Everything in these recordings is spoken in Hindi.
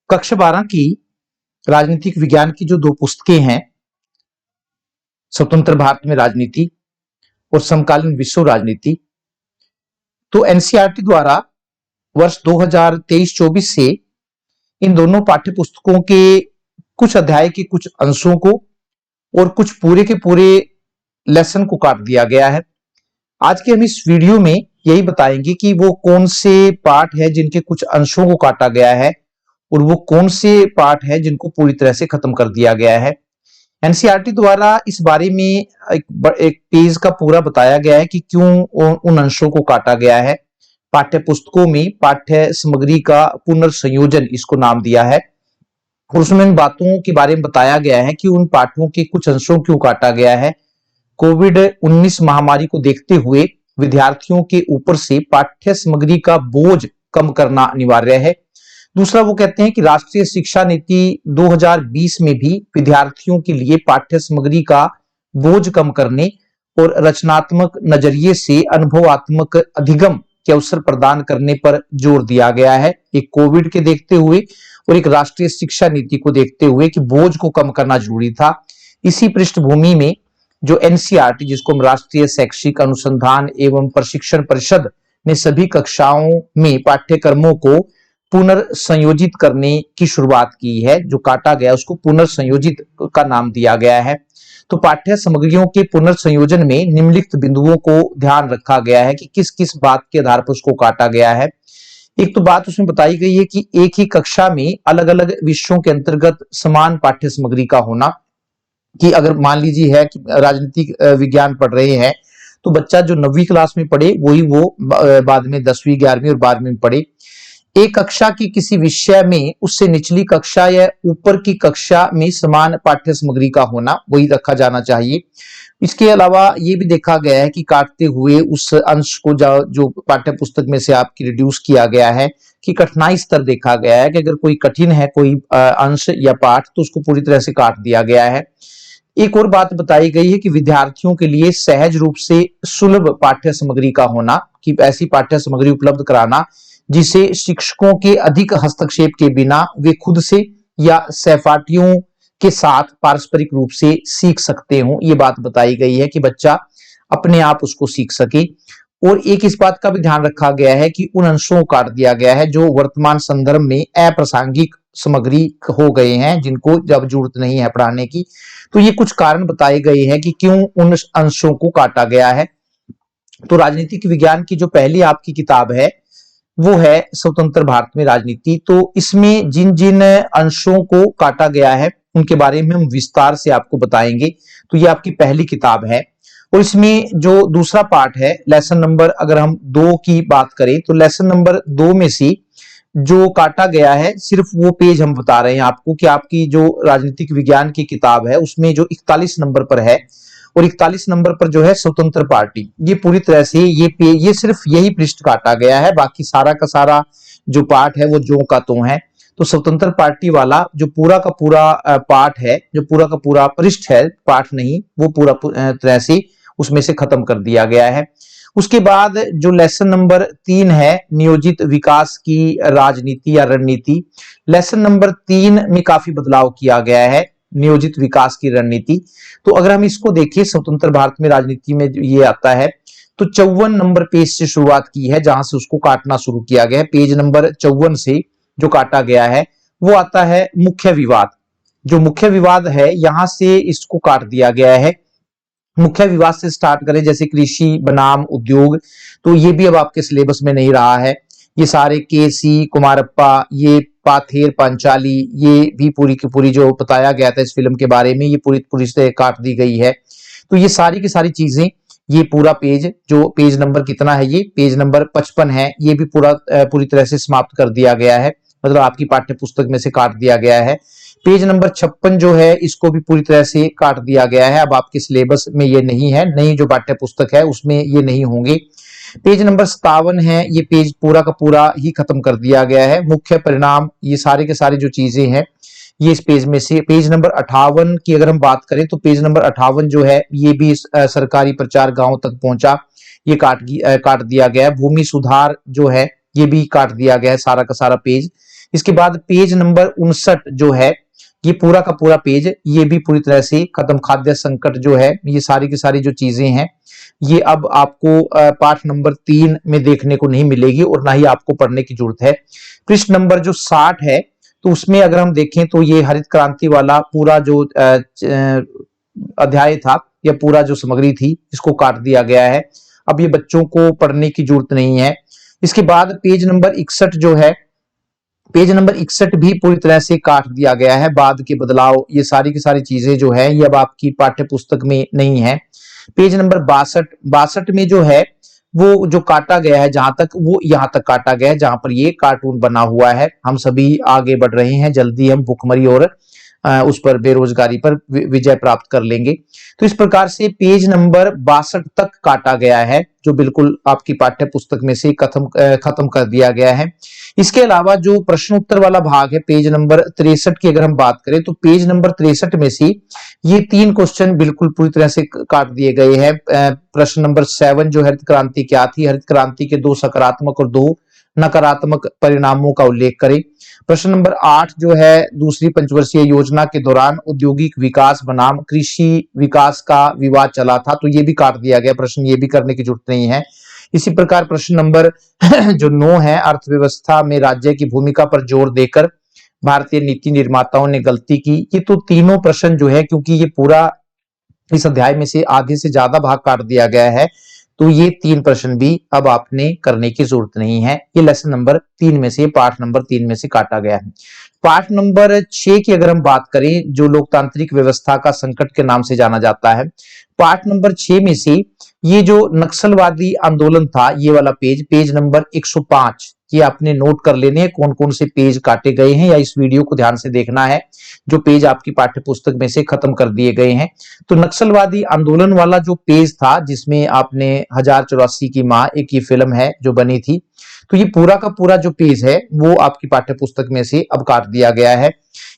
कक्षा 12 की राजनीतिक विज्ञान की जो दो पुस्तकें हैं, स्वतंत्र भारत में राजनीति और समकालीन विश्व राजनीति, तो एनसीईआरटी द्वारा वर्ष 2023-24 से इन दोनों पाठ्य पुस्तकों के कुछ अध्याय के कुछ अंशों को और कुछ पूरे के पूरे लेसन को काट दिया गया है। आज के हम इस वीडियो में यही बताएंगे कि वो कौन से पाठ है जिनके कुछ अंशों को काटा गया है और वो कौन से पाठ है जिनको पूरी तरह से खत्म कर दिया गया है। एनसीईआरटी द्वारा इस बारे में एक पेज का पूरा बताया गया है कि क्यों उन अंशों को काटा गया है। पाठ्य पुस्तकों में पाठ्य सामग्री का पुनर्संयोजन इसको नाम दिया है और उसमें इन बातों के बारे में बताया गया है कि उन पाठों के कुछ अंशों क्यों काटा गया है। कोविड-19 महामारी को देखते हुए विद्यार्थियों के ऊपर से पाठ्य सामग्री का बोझ कम करना अनिवार्य है। दूसरा, वो कहते हैं कि राष्ट्रीय शिक्षा नीति 2020 में भी विद्यार्थियों के लिए पाठ्य सामग्री का बोझ कम करने और रचनात्मक नजरिए से अनुभवात्मक अधिगम के अवसर प्रदान करने पर जोर दिया गया है। एक कोविड के देखते हुए और एक राष्ट्रीय शिक्षा नीति को देखते हुए कि बोझ को कम करना जरूरी था। इसी पृष्ठभूमि में जो एनसीईआरटी, जिसको हम राष्ट्रीय शैक्षिक अनुसंधान एवं प्रशिक्षण परिषद ने सभी कक्षाओं में पाठ्यक्रमों को पुनर्संयोजित करने की शुरुआत की है। जो काटा गया उसको पुनर्संयोजित का नाम दिया गया है। तो पाठ्य सामग्रियों के पुनर्संयोजन में निम्नलिखित बिंदुओं को ध्यान रखा गया है कि किस किस बात के आधार पर उसको काटा गया है। एक तो बात उसमें बताई गई है कि एक ही कक्षा में अलग अलग विषयों के अंतर्गत समान पाठ्य सामग्री का होना, कि अगर मान लीजिए है कि राजनीतिक विज्ञान पढ़ रहे हैं तो बच्चा जो 9वीं क्लास में पढ़े वही वो बाद में 10वीं 11वीं और 12वीं में पढ़े। एक कक्षा की किसी विषय में उससे निचली कक्षा या ऊपर की कक्षा में समान पाठ्य सामग्री का होना वही रखा जाना चाहिए। इसके अलावा ये भी देखा गया है कि काटते हुए उस अंश को जो पाठ्य पुस्तक में से आपकी रिड्यूस किया गया है कि कठिनाई स्तर देखा गया है कि अगर कोई कठिन है कोई अंश या पाठ तो उसको पूरी तरह से काट दिया गया है। एक और बात बताई गई है कि विद्यार्थियों के लिए सहज रूप से सुलभ पाठ्य सामग्री का होना, कि ऐसी पाठ्य सामग्री उपलब्ध कराना जिसे शिक्षकों के अधिक हस्तक्षेप के बिना वे खुद से या सहपाठियों के साथ पारस्परिक रूप से सीख सकते हो। ये बात बताई गई है कि बच्चा अपने आप उसको सीख सके। और एक इस बात का भी ध्यान रखा गया है कि उन अंशों को काट दिया गया है जो वर्तमान संदर्भ में अप्रासंगिक सामग्री हो गए हैं, जिनको जब जरूरत नहीं है पढ़ाने की। तो ये कुछ कारण बताए गए हैं कि क्यों उन अंशों को काटा गया है। तो राजनीतिक विज्ञान की जो पहली आपकी किताब है वो है स्वतंत्र भारत में राजनीति। तो इसमें जिन जिन अंशों को काटा गया है उनके बारे में हम विस्तार से आपको बताएंगे। तो ये आपकी पहली किताब है और इसमें जो दूसरा पार्ट है लेसन नंबर, अगर हम 2 की बात करें तो लेसन नंबर 2 में से जो काटा गया है सिर्फ वो पेज हम बता रहे हैं आपको कि आपकी जो राजनीतिक विज्ञान की किताब है उसमें जो 41 नंबर पर है और 41 नंबर पर जो है स्वतंत्र पार्टी, ये पूरी तरह से ये सिर्फ यही पृष्ठ काटा गया है। बाकी सारा का सारा जो पाठ है वो जो का तो है। तो स्वतंत्र पार्टी वाला जो पूरा का पूरा पाठ है, जो पूरा का पूरा पृष्ठ है, पाठ नहीं, वो पूरा तरह से उसमें से खत्म कर दिया गया है। उसके बाद जो लेसन नंबर 3 है नियोजित विकास की राजनीति या रणनीति, लेसन नंबर 3 में काफी बदलाव किया गया है, नियोजित विकास की रणनीति। तो अगर हम इसको देखें स्वतंत्र भारत में राजनीति में ये आता है तो 54 नंबर पेज से शुरुआत की है जहां से उसको काटना शुरू किया गया है। पेज नंबर 54 से जो काटा गया है वो आता है मुख्य विवाद। जो मुख्य विवाद है यहां से इसको काट दिया गया है। मुख्य विवाद से स्टार्ट करें जैसे कृषि बनाम उद्योग, तो ये भी अब आपके सिलेबस में नहीं रहा है। ये सारे केसी कुमारप्पा, ये पाथेर पांचाली, ये भी पूरी की पूरी जो बताया गया था इस फिल्म के बारे में, ये पूरी से काट दी गई है। तो ये सारी की सारी चीजें, ये पूरा पेज जो पेज नंबर कितना है, ये पेज नंबर 55 है, ये भी पूरी तरह से समाप्त कर दिया गया है, मतलब आपकी पाठ्य पुस्तक में से काट दिया गया है। पेज नंबर 56 जो है इसको भी पूरी तरह से काट दिया गया है, अब आपके सिलेबस में ये नहीं है, नई जो पाठ्य पुस्तक है उसमें ये नहीं होंगे। पेज नंबर 57 है, ये पेज पूरा का पूरा ही खत्म कर दिया गया है। मुख्य परिणाम, ये सारे के सारे जो चीजें हैं ये इस पेज में से। पेज नंबर 58 की अगर हम बात करें तो पेज नंबर 58 जो है ये भी सरकारी प्रचार गांव तक पहुंचा, ये काट दिया गया है। भूमि सुधार जो है ये भी काट दिया गया है सारा का सारा पेज। इसके बाद पेज नंबर 59 जो है, ये पूरा का पूरा पेज ये भी पूरी तरह से खत्म। खाद्य संकट जो है, ये सारी की सारी जो चीजें हैं ये अब आपको पाठ नंबर 3 में देखने को नहीं मिलेगी और ना ही आपको पढ़ने की जरूरत है। पृष्ठ नंबर जो 60 है, तो उसमें अगर हम देखें तो ये हरित क्रांति वाला पूरा जो अध्याय था या पूरा जो सामग्री थी इसको काट दिया गया है। अब ये बच्चों को पढ़ने की जरूरत नहीं है। इसके बाद पेज नंबर 61 जो है, पेज नंबर 61 भी पूरी तरह से काट दिया गया है। बाद के बदलाव ये सारी की सारी चीजें जो है ये अब आपकी पाठ्य पुस्तक में नहीं है। पेज नंबर 62 में जो है वो जो काटा गया है, जहां तक वो यहां तक काटा गया है जहां पर ये कार्टून बना हुआ है। हम सभी आगे बढ़ रहे हैं, जल्दी हम भुखमरी और उस पर बेरोजगारी पर विजय प्राप्त कर लेंगे। तो इस प्रकार से पेज नंबर 62 तक काटा गया है, जो बिल्कुल आपकी पाठ्य पुस्तक में से खत्म कर दिया गया है। इसके अलावा जो प्रश्न उत्तर वाला भाग है पेज नंबर 63 की अगर हम बात करें, तो पेज नंबर 63 में से ये 3 क्वेश्चन बिल्कुल पूरी तरह से काट दिए गए हैं। प्रश्न नंबर 7 जो हरित क्रांति क्या थी, हरित क्रांति के 2 सकारात्मक और 2 नकारात्मक परिणामों का उल्लेख करें। प्रश्न नंबर 8 जो है, दूसरी पंचवर्षीय योजना के दौरान औद्योगिक विकास बनाम कृषि विकास का विवाद चला था, तो ये भी काट दिया गया प्रश्न, ये भी करने की जरूरत नहीं है। इसी प्रकार प्रश्न नंबर जो 9 है, अर्थव्यवस्था में राज्य की भूमिका पर जोर देकर भारतीय नीति निर्माताओं ने गलती की। ये तो तीनों प्रश्न जो है, क्योंकि ये पूरा इस अध्याय में से आधे से ज्यादा भाग काट दिया गया है, तो ये 3 प्रश्न भी अब आपने करने की जरूरत नहीं है। ये लेसन नंबर 3 में से, पाठ नंबर 3 में से काटा गया है। पाठ नंबर 6 की अगर हम बात करें, जो लोकतांत्रिक व्यवस्था का संकट के नाम से जाना जाता है, पाठ नंबर 6 में से ये जो नक्सलवादी आंदोलन था, ये वाला पेज, पेज नंबर 105, ये आपने नोट कर लेने हैं कौन कौन से पेज काटे गए हैं, या इस वीडियो को ध्यान से देखना है जो पेज आपकी पाठ्य पुस्तक में से खत्म कर दिए गए हैं। तो नक्सलवादी आंदोलन वाला जो पेज था, जिसमें आपने 1084 की मां एक ये फिल्म है जो बनी थी, तो ये पूरा का पूरा जो पेज है वो आपकी पाठ्य पुस्तक में से अब काट दिया गया है।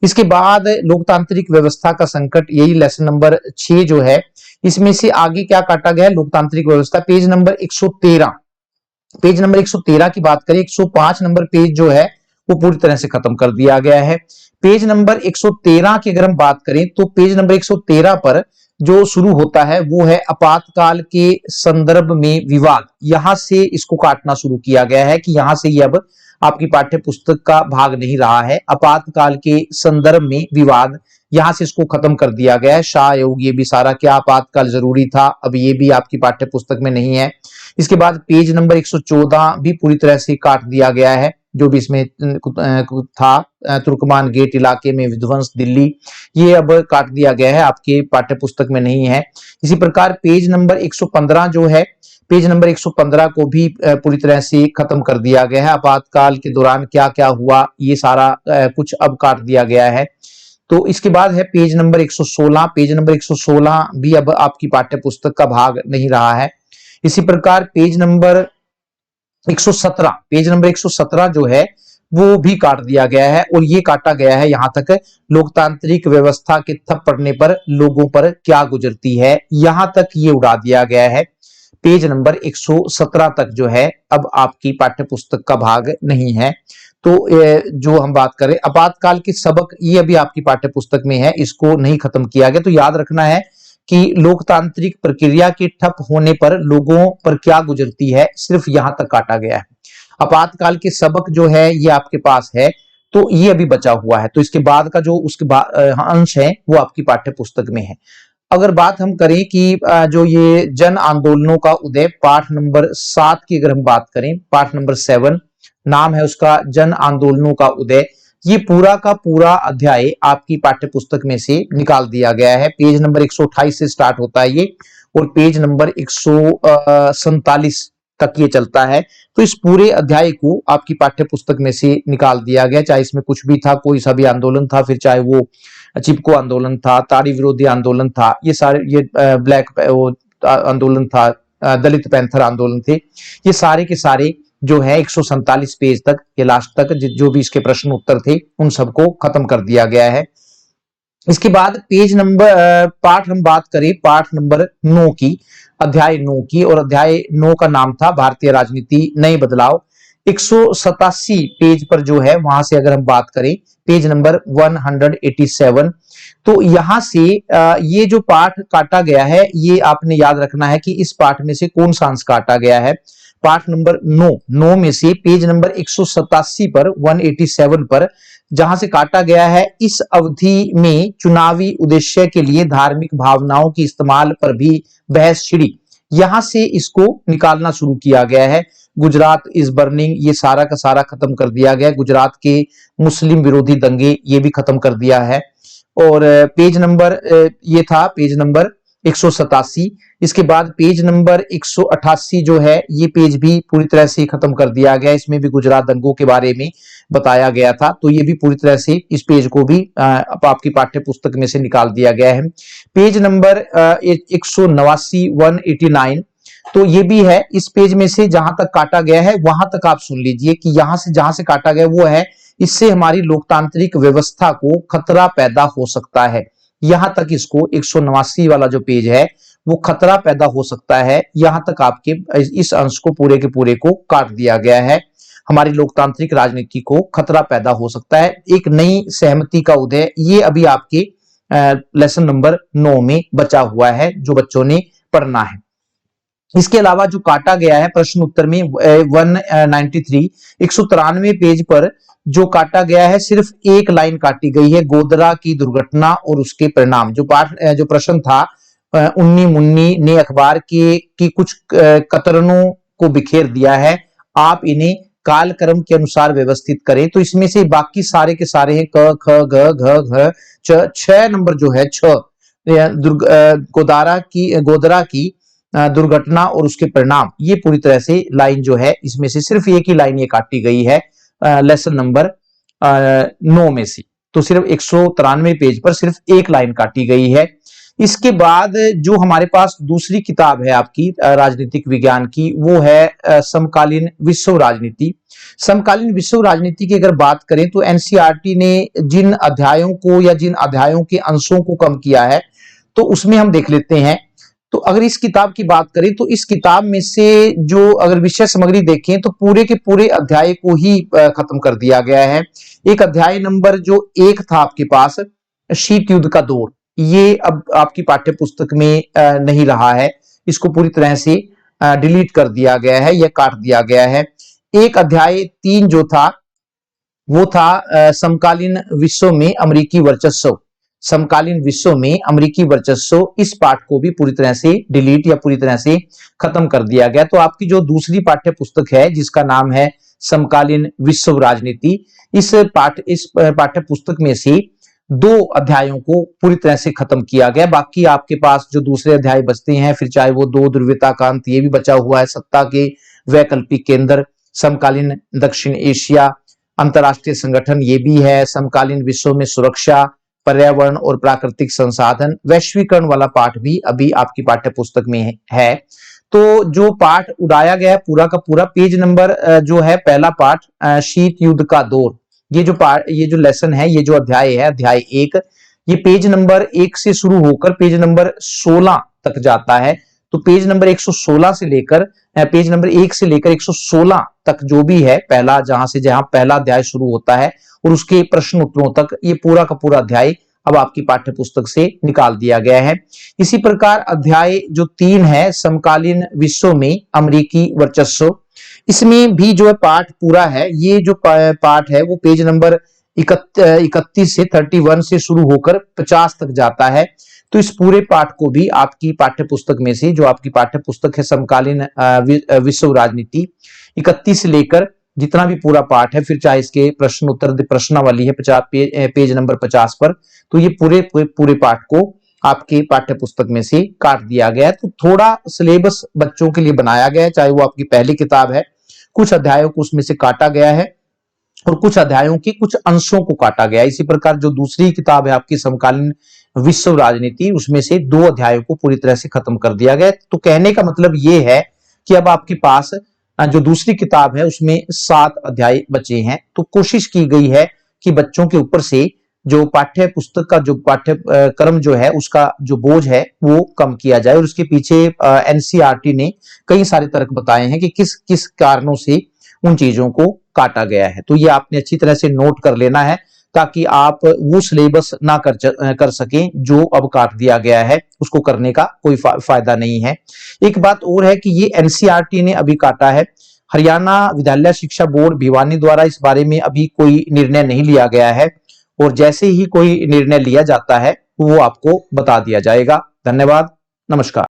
इसके बाद लोकतांत्रिक व्यवस्था का संकट, यही लेसन नंबर 6 जो है, इसमें से आगे क्या काटा गया है, लोकतांत्रिक व्यवस्था, पेज नंबर 113, पेज नंबर 113 की बात करें, 105 नंबर पेज जो है वो पूरी तरह से खत्म कर दिया गया है। पेज नंबर 113 की अगर हम बात करें, तो पेज नंबर 113 पर जो शुरू होता है वो है आपातकाल के संदर्भ में विवाद। यहां से इसको काटना शुरू किया गया है कि यहां से ये अब आपकी पाठ्य पुस्तक का भाग नहीं रहा है। आपातकाल के संदर्भ में विवाद, यहां से इसको खत्म कर दिया गया है। शाहयोग, ये भी सारा क्या आपातकाल जरूरी था, अब ये भी आपकी पाठ्य पुस्तक में नहीं है। इसके बाद पेज नंबर 114 भी पूरी तरह से काट दिया गया है, जो भी इसमें था, तुर्कमान गेट इलाके में विध्वंस दिल्ली, ये अब काट दिया गया है, आपके पाठ्य पुस्तक में नहीं है। इसी प्रकार पेज नंबर 115 जो है, पेज नंबर 115 को भी पूरी तरह से खत्म कर दिया गया है। आपातकाल के दौरान क्या क्या हुआ, ये सारा कुछ अब काट दिया गया है। तो इसके बाद है पेज नंबर 116, पेज नंबर 116 भी अब आपकी पाठ्य पुस्तक का भाग नहीं रहा है। इसी प्रकार पेज नंबर 117, पेज नंबर 117 जो है वो भी काट दिया गया है, और ये काटा गया है यहां तक, लोकतांत्रिक व्यवस्था के ठप पड़ने पर लोगों पर क्या गुजरती है, यहां तक ये उड़ा दिया गया है। पेज नंबर 117 तक जो है अब आपकी पाठ्य पुस्तक का भाग नहीं है। तो जो हम बात करें आपातकाल के सबक, ये अभी आपकी पाठ्य पुस्तक में है, इसको नहीं खत्म किया गया। तो याद रखना है कि लोकतांत्रिक प्रक्रिया के ठप होने पर लोगों पर क्या गुजरती है, सिर्फ यहां तक काटा गया है। आपातकाल के सबक जो है ये आपके पास है, तो ये अभी बचा हुआ है। तो इसके बाद का जो उसके अंश है वो आपकी पाठ्य पुस्तक में है। अगर बात हम करें कि जो ये जन आंदोलनों का उदय, पाठ नंबर 7 की अगर हम बात करें, पाठ नंबर 7 नाम है उसका, जन आंदोलनों का उदय, ये पूरा का पूरा अध्याय आपकी पाठ्य पुस्तक में से निकाल दिया गया है। पेज नंबर 128 से स्टार्ट होता है ये, और पेज नंबर 147 तक ये चलता है। तो इस पूरे अध्याय को आपकी पाठ्य पुस्तक में से निकाल दिया गया, चाहे इसमें कुछ भी था, कोई सा भी आंदोलन था, फिर चाहे वो चिपको आंदोलन था, ताड़ी विरोधी आंदोलन था, ये सारे, ये ब्लैक आंदोलन था, दलित पैंथर आंदोलन थे, ये सारे के सारे जो है 147 पेज तक, ये लास्ट तक जो भी इसके प्रश्न उत्तर थे उन सबको खत्म कर दिया गया है। इसके बाद पेज नंबर पाठ हम बात करें, पाठ नंबर 9 की, अध्याय 9 की, और अध्याय 9 का नाम था भारतीय राजनीति नए बदलाव। 187 पेज पर जो है वहां से अगर हम बात करें, पेज नंबर 187, तो यहां से ये जो पाठ काटा गया है, ये आपने याद रखना है कि इस पाठ में से कौन सा अंश काटा गया है। पाठ नंबर 9 में से पेज नंबर 187 पर 187 पर जहां से काटा गया है, इस अवधि में चुनावी उद्देश्य के लिए धार्मिक भावनाओं के इस्तेमाल पर भी बहस छिड़ी। यहां से इसको निकालना शुरू किया गया है। गुजरात इज बर्निंग, ये सारा का सारा खत्म कर दिया गया। गुजरात के मुस्लिम विरोधी दंगे, ये भी खत्म कर दिया है। और पेज नंबर ये था पेज नंबर 187। इसके बाद पेज नंबर 188 जो है, ये पेज भी पूरी तरह से खत्म कर दिया गया। इसमें भी गुजरात दंगों के बारे में बताया गया था, तो ये भी पूरी तरह से इस पेज को भी आपकी पाठ्य पुस्तक में से निकाल दिया गया है। पेज नंबर 189 189, तो ये भी है। इस पेज में से जहां तक काटा गया है वहां तक आप सुन लीजिए कि यहां से जहां से काटा गया वो है, इससे हमारी लोकतांत्रिक व्यवस्था को खतरा पैदा हो सकता है। यहां तक इसको 189 वाला जो पेज है वो खतरा पैदा हो सकता है, यहां तक आपके इस अंश को पूरे के पूरे को काट दिया गया है। हमारी लोकतांत्रिक राजनीति को खतरा पैदा हो सकता है, एक नई सहमति का उदय, ये अभी आपके लेसन नंबर 9 में बचा हुआ है जो बच्चों ने पढ़ना है। इसके अलावा जो काटा गया है प्रश्न उत्तर में 193 193 पेज पर जो काटा गया है, सिर्फ एक लाइन काटी गई है, गोधरा की दुर्घटना और उसके परिणाम। जो प्रश्न था, उन्नी मुन्नी ने अखबार की कुछ कतरनों को बिखेर दिया है, आप इन्हें कालक्रम के अनुसार व्यवस्थित करें। तो इसमें से बाकी सारे के सारे हैं क ख ग घ घ च, 6 नंबर जो है 6, गोधरा की दुर्घटना और उसके परिणाम, ये पूरी तरह से लाइन जो है इसमें से सिर्फ एक ही लाइन ये काटी गई है लेसन नंबर 9 में से। तो सिर्फ 193 पेज पर सिर्फ एक लाइन काटी गई है। इसके बाद जो हमारे पास दूसरी किताब है आपकी राजनीतिक विज्ञान की, वो है समकालीन विश्व राजनीति। समकालीन विश्व राजनीति की अगर बात करें तो एनसीईआरटी ने जिन अध्यायों को या जिन अध्यायों के अंशों को कम किया है, तो उसमें हम देख लेते हैं। तो अगर इस किताब की बात करें तो इस किताब में से जो अगर विषय सामग्री देखें तो पूरे के पूरे अध्याय को ही खत्म कर दिया गया है। एक अध्याय नंबर जो 1 था आपके पास, शीत युद्ध का दौर, ये अब आपकी पाठ्य पुस्तक में नहीं रहा है, इसको पूरी तरह से डिलीट कर दिया गया है या काट दिया गया है। एक अध्याय 3 जो था वो था समकालीन विश्व में अमेरिकी वर्चस्व। समकालीन विश्व में अमेरिकी वर्चस्व, इस पाठ को भी पूरी तरह से डिलीट या पूरी तरह से खत्म कर दिया गया। तो आपकी जो दूसरी पाठ्य पुस्तक है जिसका नाम है समकालीन विश्व राजनीति, इस पाठ्य पुस्तक में से 2 अध्यायों को पूरी तरह से खत्म किया गया। बाकी आपके पास जो दूसरे अध्याय बचते हैं, फिर चाहे वो 2 ध्रुवीयता का अंत, ये भी बचा हुआ है, सत्ता के वैकल्पिक केंद्र, समकालीन दक्षिण एशिया, अंतरराष्ट्रीय संगठन, ये भी है, समकालीन विश्व में सुरक्षा, पर्यावरण और प्राकृतिक संसाधन, वैश्वीकरण वाला पाठ भी अभी आपकी पाठ्य पुस्तक में है। तो जो पाठ उड़ाया गया है पूरा का पूरा, पेज नंबर जो है पहला पाठ शीत युद्ध का दौर, ये जो लेसन है, ये जो अध्याय है अध्याय 1, ये पेज नंबर 1 से शुरू होकर पेज नंबर 16 तक जाता है। तो पेज नंबर 116 से लेकर पेज नंबर 1 से लेकर 116 तक जो भी है, पहला जहां पहला अध्याय शुरू होता है और उसके प्रश्न उत्तरों तक, ये पूरा का पूरा अध्याय अब आपकी पाठ्य पुस्तक से निकाल दिया गया है। इसी प्रकार अध्याय जो 3 है, समकालीन विश्व में अमेरिकी वर्चस्व, इसमें भी जो है पाठ पूरा है। ये जो पाठ है वो पेज नंबर 31 से 31 से शुरू होकर 50 तक जाता है। तो इस पूरे पाठ को भी आपकी पाठ्य पुस्तक में से, जो आपकी पाठ्य पुस्तक है समकालीन विश्व राजनीति, 31 से लेकर जितना भी पूरा पाठ है, फिर चाहे इसके प्रश्न उत्तर प्रश्नावली है 50 पेज नंबर 50 पर, तो ये पूरे पाठ को आपके पाठ्य पुस्तक में से काट दिया गया है। तो थोड़ा सिलेबस बच्चों के लिए बनाया गया है, चाहे वो आपकी पहली किताब है, कुछ अध्यायों को उसमें से काटा गया है और कुछ अध्यायों के कुछ अंशों को काटा गया है। इसी प्रकार जो दूसरी किताब है आपकी समकालीन विश्व राजनीति, उसमें से 2 अध्यायों को पूरी तरह से खत्म कर दिया गया। तो कहने का मतलब ये है कि अब आपके पास जो दूसरी किताब है उसमें 7 अध्याय बचे हैं। तो कोशिश की गई है कि बच्चों के ऊपर से जो पाठ्य पुस्तक का जो पाठ्यक्रम जो है उसका जो बोझ है वो कम किया जाए। और उसके पीछे एनसीईआरटी ने कई सारे तर्क बताए हैं कि किस किस कारणों से उन चीजों को काटा गया है। तो ये आपने अच्छी तरह से नोट कर लेना है ताकि आप वो सिलेबस ना कर सकें जो अब काट दिया गया है, उसको करने का कोई फायदा नहीं है। एक बात और है कि ये एनसीईआरटी ने अभी काटा है, हरियाणा विद्यालय शिक्षा बोर्ड भिवानी द्वारा इस बारे में अभी कोई निर्णय नहीं लिया गया है, और जैसे ही कोई निर्णय लिया जाता है वो आपको बता दिया जाएगा। धन्यवाद, नमस्कार।